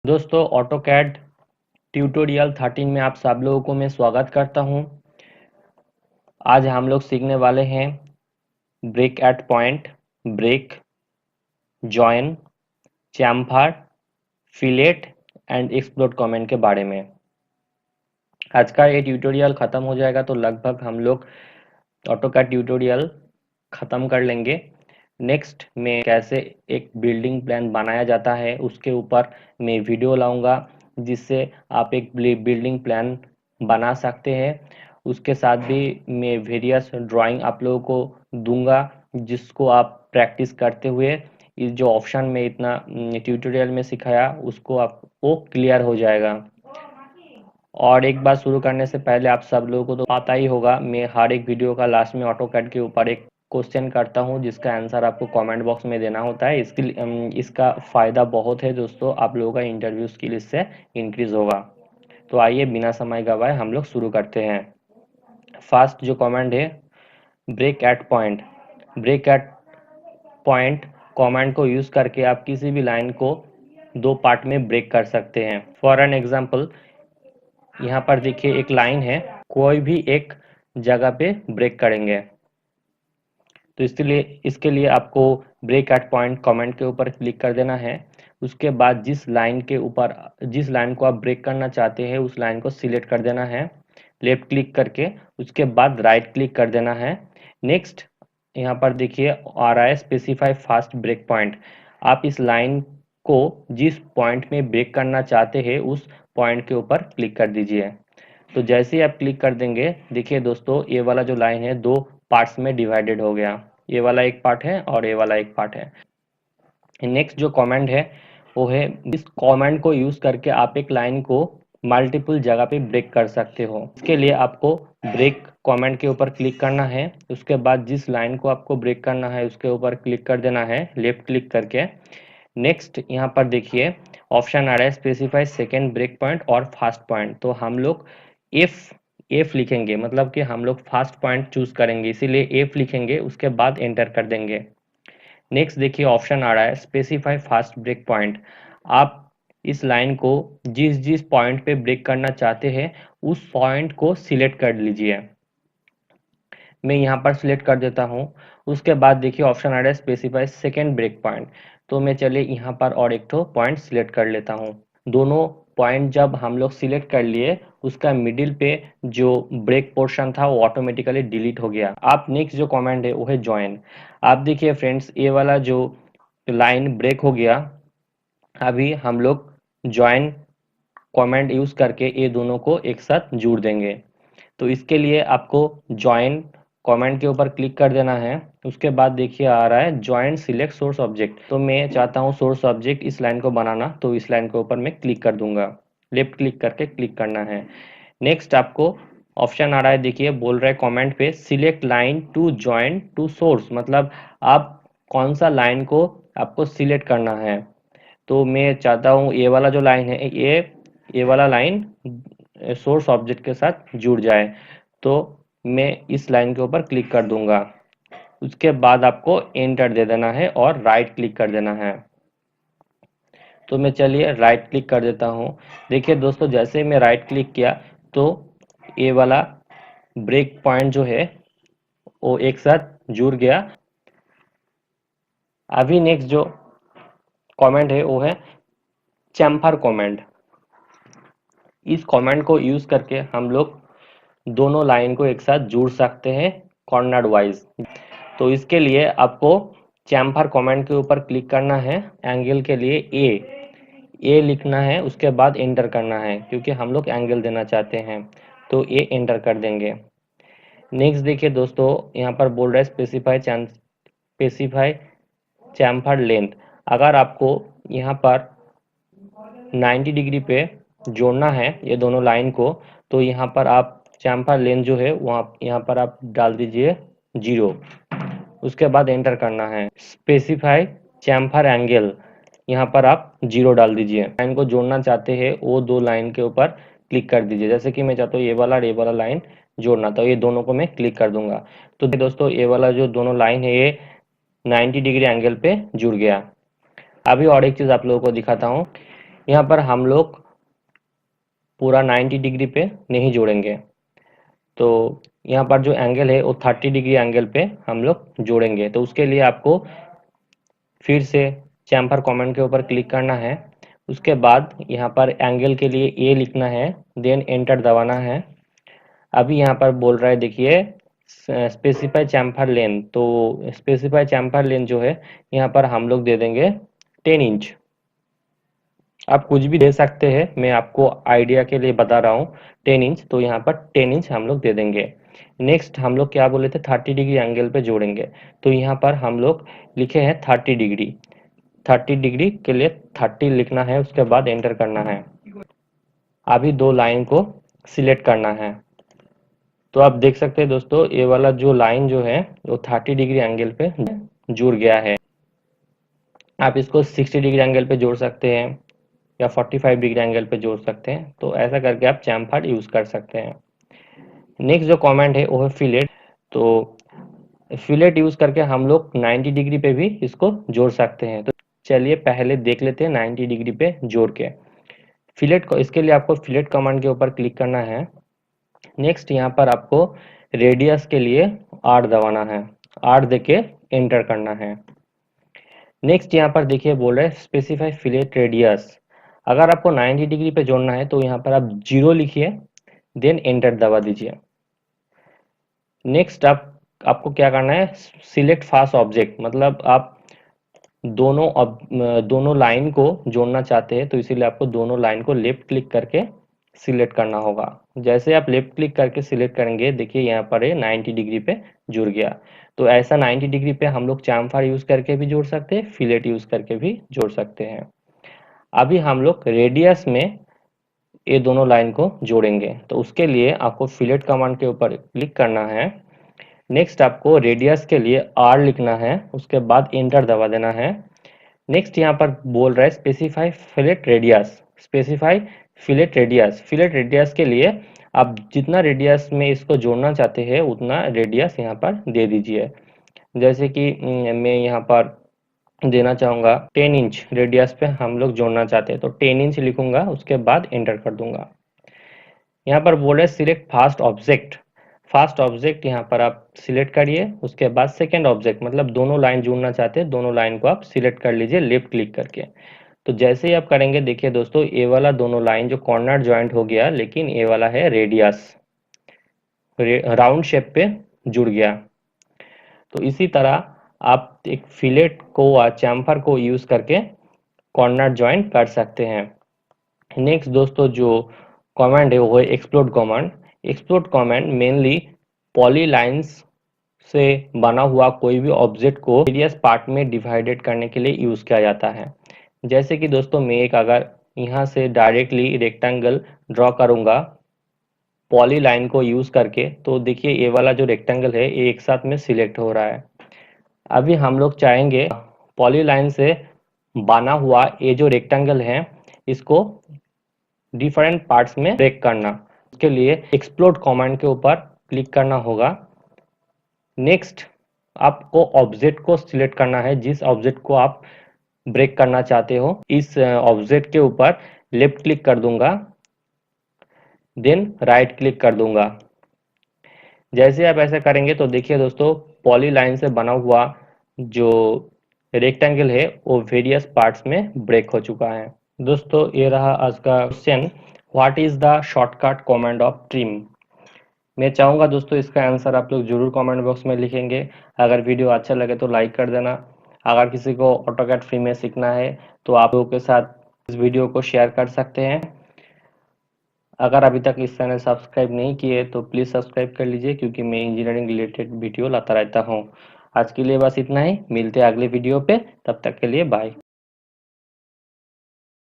दोस्तों AutoCAD tutorial 13 में आप सब लोगों को मैं स्वागत करता हूं। आज हम लोग सीखने वाले हैं break at point, break, join, chamfer, fillet and explode comment के बारे में। आज का ये ट्यूटोरियल ख़त्म हो जाएगा तो लगभग हम लोग ऑटोकैड ट्यूटोरियल ख़त्म कर लेंगे। नेक्स्ट में कैसे एक बिल्डिंग प्लान बनाया जाता है उसके ऊपर मैं वीडियो लाऊंगा, जिससे आप एक बिल्डिंग प्लान बना सकते हैं। उसके साथ भी मैं वेरियस ड्राइंग आप लोगों को दूंगा, जिसको आप प्रैक्टिस करते हुए इस जो ऑप्शन में इतना ट्यूटोरियल में सिखाया उसको आपको क्लियर हो जाएगा। और एक बार शुरू करने से पहले आप सब लोगों को तो पता ही होगा, मैं हर एक वीडियो का लास्ट में ऑटोकैड के ऊपर एक क्वेश्चन करता हूं जिसका आंसर आपको कमेंट बॉक्स में देना होता है। इसका फ़ायदा बहुत है दोस्तों, आप लोगों का इंटरव्यू स्किल इससे इंक्रीज होगा। तो आइए बिना समय गवाए हम लोग शुरू करते हैं। फर्स्ट जो कमेंट है, break at point. Break at point comment को यूज़ करके आप किसी भी लाइन को दो पार्ट में ब्रेक कर सकते हैं। फॉर एन एग्जाम्पल, यहाँ पर देखिए एक लाइन है, कोई भी एक जगह पे ब्रेक करेंगे तो इसके लिए आपको ब्रेक एट पॉइंट कमेंट के ऊपर क्लिक कर देना है। उसके बाद जिस लाइन को आप ब्रेक करना चाहते हैं उस लाइन को सिलेक्ट कर देना है लेफ्ट क्लिक करके। उसके बाद राइट क्लिक कर देना है। नेक्स्ट यहाँ पर देखिए आ रहा है स्पेसिफाई फास्ट ब्रेक पॉइंट। आप इस लाइन को जिस पॉइंट में ब्रेक करना चाहते हैं उस पॉइंट के ऊपर क्लिक कर दीजिए। तो जैसे ही आप क्लिक कर देंगे, देखिए दोस्तों ये वाला जो लाइन है दो पार्ट्स में डिवाइडेड हो गया। ये वाला एक पार्ट है और ये वाला एक पार्ट है। नेक्स्ट जो कमेंट है वो है, इस कमेंट को यूज करके आप एक लाइन को मल्टीपल जगह पे ब्रेक कर सकते हो। इसके लिए आपको ब्रेक कमेंट के ऊपर क्लिक करना है। उसके बाद जिस लाइन को आपको ब्रेक करना है उसके ऊपर क्लिक कर देना है लेफ्ट क्लिक करके। नेक्स्ट यहाँ पर देखिए ऑप्शन आ रहा है स्पेसिफाई सेकेंड ब्रेक पॉइंट और फास्ट पॉइंट। तो हम लोग एफ एफ लिखेंगे, मतलब कि हम लोग फास्ट पॉइंट चूज करेंगे, इसीलिए एफ लिखेंगे। उसके बाद एंटर कर देंगे। नेक्स्ट देखिए ऑप्शन आ रहा है स्पेसिफाई फास्ट ब्रेक पॉइंट। आप इस लाइन को जिस जिस पॉइंट पे ब्रेक करना चाहते हैं उस पॉइंट को सिलेक्ट कर लीजिए। मैं यहाँ पर सिलेक्ट कर देता हूँ। उसके बाद देखिए ऑप्शन आ रहा है स्पेसिफाई सेकेंड ब्रेक पॉइंट। तो मैं चलिए यहाँ पर और एक तो पॉइंट सिलेक्ट कर लेता हूँ। दोनों पॉइंट जब हम लोग सिलेक्ट कर लिए उसका मिडिल पे जो ब्रेक पोर्शन था वो ऑटोमेटिकली डिलीट हो गया। आप नेक्स्ट जो कमेंट है वो है ज्वाइन। आप देखिए फ्रेंड्स ये वाला जो लाइन ब्रेक हो गया, अभी हम लोग ज्वाइन कमेंट यूज करके ये दोनों को एक साथ जोड़ देंगे। तो इसके लिए आपको ज्वाइन कमेंट के ऊपर क्लिक कर देना है। उसके बाद देखिए आ रहा है ज्वाइन सिलेक्ट सोर्स ऑब्जेक्ट। तो मैं चाहता हूँ सोर्स ऑब्जेक्ट इस लाइन को बनाना, तो इस लाइन के ऊपर मैं क्लिक कर दूंगा। लेफ्ट क्लिक करके क्लिक करना है। नेक्स्ट आपको ऑप्शन आ रहा है, देखिए बोल रहा है कमेंट पे select line to join to source, मतलब आप कौन सा लाइन को आपको सिलेक्ट करना है। तो मैं चाहता हूँ ये वाला जो लाइन है ये वाला लाइन सोर्स ऑब्जेक्ट के साथ जुड़ जाए। तो मैं इस लाइन के ऊपर क्लिक कर दूंगा। उसके बाद आपको एंटर दे देना है और राइट क्लिक कर देना है। तो मैं चलिए राइट क्लिक कर देता हूँ। देखिए दोस्तों जैसे मैं राइट क्लिक किया तो ये वाला ब्रेक पॉइंट जो है वो एक साथ जुड़ गया। अभी नेक्स्ट जो कमेंट है वो है चैम्फर कमेंट। इस कमेंट को यूज करके हम लोग दोनों लाइन को एक साथ जोड़ सकते हैं कॉर्नर वाइज। तो इसके लिए आपको चैम्फर कमेंट के ऊपर क्लिक करना है। एंगल के लिए ए लिखना है, उसके बाद एंटर करना है क्योंकि हम लोग एंगल देना चाहते हैं। तो ए एंटर कर देंगे। नेक्स्ट देखिए दोस्तों यहाँ पर बोल रहा है स्पेसिफाई चैम्फर लेंथ। अगर आपको यहाँ पर 90 डिग्री पे जोड़ना है ये दोनों लाइन को, तो यहाँ पर आप चैम्फर लेंथ जो है वहाँ यहाँ पर आप डाल दीजिए 0। उसके बाद एंटर करना है। स्पेसिफाई चैम्फर एंगल, यहाँ पर आप 0 डाल दीजिए। लाइन को जोड़ना चाहते हैं वो दो लाइन के ऊपर क्लिक कर दीजिए। जैसे कि मैं चाहता हूँ ये वाला लाइन जोड़ना, तो ये दोनों को मैं क्लिक कर दूंगा। तो दोस्तों ये वाला जो दोनों लाइन है ये 90 डिग्री एंगल पे जुड़ गया। अभी और एक चीज़ आप लोगों को दिखाता हूँ। यहाँ पर हम लोग पूरा 90 डिग्री पे नहीं जोड़ेंगे, तो यहाँ पर जो एंगल है वो 30 डिग्री एंगल पे हम लोग जोड़ेंगे। तो उसके लिए आपको फिर से चैम्फर कमेंट के ऊपर क्लिक करना है। उसके बाद यहाँ पर एंगल के लिए ए लिखना है, देन एंटर दबाना है। अभी यहाँ पर बोल रहा है देखिए स्पेसिफाई चैम्फर लेंथ, तो स्पेसिफाई चैम्फर लेंथ जो है यहाँ पर हम लोग दे देंगे 10 इंच। आप कुछ भी दे सकते हैं, मैं आपको आइडिया के लिए बता रहा हूँ। 10 इंच, तो यहाँ पर 10 इंच हम लोग दे देंगे। नेक्स्ट हम लोग क्या बोले थे, 30 डिग्री एंगल पे जोड़ेंगे, तो यहाँ पर हम लोग लिखे हैं 30 डिग्री। 30 डिग्री के लिए 30 लिखना है, उसके बाद एंटर करना है। अभी दो लाइन को सिलेक्ट करना है। तो आप देख सकते हैं दोस्तों, ये वाला जो लाइन जो है वो 30 डिग्री एंगल पे जुड़ गया है। आप इसको 60 डिग्री एंगल पे जोड़ सकते हैं या 45 डिग्री एंगल पे जोड़ सकते हैं, तो ऐसा करके आप चैम्फर यूज कर सकते हैं। नेक्स्ट जो कमेंट है वो है फिलेट। तो फिलेट यूज करके हम लोग 90 डिग्री पे भी इसको जोड़ सकते हैं। तो चलिए पहले देख लेते हैं 90 डिग्री पे जोड़ के फिलेट को। इसके लिए आपको फिलेट कमांड के ऊपर क्लिक करना है। नेक्स्ट यहाँ पर आपको रेडियस के लिए 8 दबाना है, 8 देके एंटर करना है। नेक्स्ट यहाँ पर देखिए बोल रहे हैं स्पेसिफाई फिलेट रेडियस। अगर आपको 90 डिग्री पे जोड़ना है तो यहाँ पर आप 0 लिखिए, देन एंटर दबा दीजिए। नेक्स्ट आपको क्या करना है, सिलेक्ट फास्ट ऑब्जेक्ट, मतलब आप दोनों लाइन को जोड़ना चाहते हैं, तो इसीलिए आपको दोनों लाइन को लेफ्ट क्लिक करके सिलेक्ट करना होगा। जैसे आप लेफ्ट क्लिक करके सिलेक्ट करेंगे, देखिए यहाँ पर ये 90 डिग्री पे जुड़ गया। तो ऐसा 90 डिग्री पे हम लोग चामफार यूज करके भी जोड़ सकते हैं, फिलेट यूज करके भी जोड़ सकते हैं। अभी हम लोग रेडियस में ये दोनों लाइन को जोड़ेंगे, तो उसके लिए आपको फिलेट कमांड के ऊपर क्लिक करना है। नेक्स्ट आपको रेडियस के लिए आर लिखना है, उसके बाद एंटर दबा देना है। नेक्स्ट यहाँ पर बोल रहा है specify fillet radius. Specify fillet radius, fillet radius के लिए आप जितना रेडियस में इसको जोड़ना चाहते हैं उतना रेडियस यहाँ पर दे दीजिए। जैसे कि मैं यहाँ पर देना चाहूँगा 10 इंच रेडियस पे हम लोग जोड़ना चाहते हैं, तो 10 इंच लिखूंगा, उसके बाद एंटर कर दूंगा। यहाँ पर बोल रहे select fast object. Fast object यहाँ पर आप सिलेक्ट करिए, उसके बाद सेकेंड ऑब्जेक्ट, मतलब दोनों लाइन जोड़ना चाहते हैं, दोनों लाइन को आप सिलेक्ट कर लीजिए लेफ्ट क्लिक करके। तो जैसे ही आप करेंगे देखिए दोस्तों, ये वाला दोनों लाइन जो कॉर्नर ज्वाइंट हो गया, लेकिन ये वाला है रेडियस, राउंड शेप पे जुड़ गया। तो इसी तरह आप एक फिलेट को या चैम्फर को यूज करके कॉर्नर ज्वाइंट कर सकते हैं। नेक्स्ट दोस्तों जो कमांड है वो है explode command. Explode command mainly polylines से बना हुआ कोई भी ऑब्जेक्ट को वेरियस पार्ट में डिवाइडेड करने के लिए यूज किया जाता है। जैसे कि दोस्तों मैं एक अगर यहाँ से डायरेक्टली रेक्टेंगल ड्रॉ करूंगा पॉली लाइन को यूज करके, तो देखिए ये वाला जो रेक्टेंगल है ये एक साथ में सिलेक्ट हो रहा है। अभी हम लोग चाहेंगे पॉली लाइन से बना हुआ ये जो रेक्टेंगल है इसको डिफरेंट पार्ट्स में ब्रेक करना। उसके लिए एक्सप्लोड कमांड के ऊपर क्लिक करना होगा। नेक्स्ट आपको ऑब्जेक्ट को सिलेक्ट करना है, जिस ऑब्जेक्ट को आप ब्रेक करना चाहते हो। इस ऑब्जेक्ट के ऊपर लेफ्ट क्लिक कर दूंगा, देन राइट क्लिक कर दूंगा। जैसे आप ऐसा करेंगे तो देखिए दोस्तों, पॉली लाइन से बना हुआ जो रेक्टेंगल है वो वेरियस पार्ट्स में ब्रेक हो चुका है। दोस्तों ये रहा आज का question, what is the shortcut command of trim. मैं चाहूंगा दोस्तों इसका आंसर आप लोग जरूर कमेंट बॉक्स में लिखेंगे। अगर वीडियो अच्छा लगे तो लाइक कर देना। अगर किसी को ऑटोकैड फ्री में सीखना है तो आप लोगों के साथ इस वीडियो को शेयर कर सकते हैं। अगर अभी तक इस चैनल सब्सक्राइब नहीं किए तो प्लीज़ सब्सक्राइब कर लीजिए, क्योंकि मैं इंजीनियरिंग रिलेटेड वीडियो लाता रहता हूँ। आज के लिए बस इतना ही, मिलते हैं अगले वीडियो पे, तब तक के लिए बाय।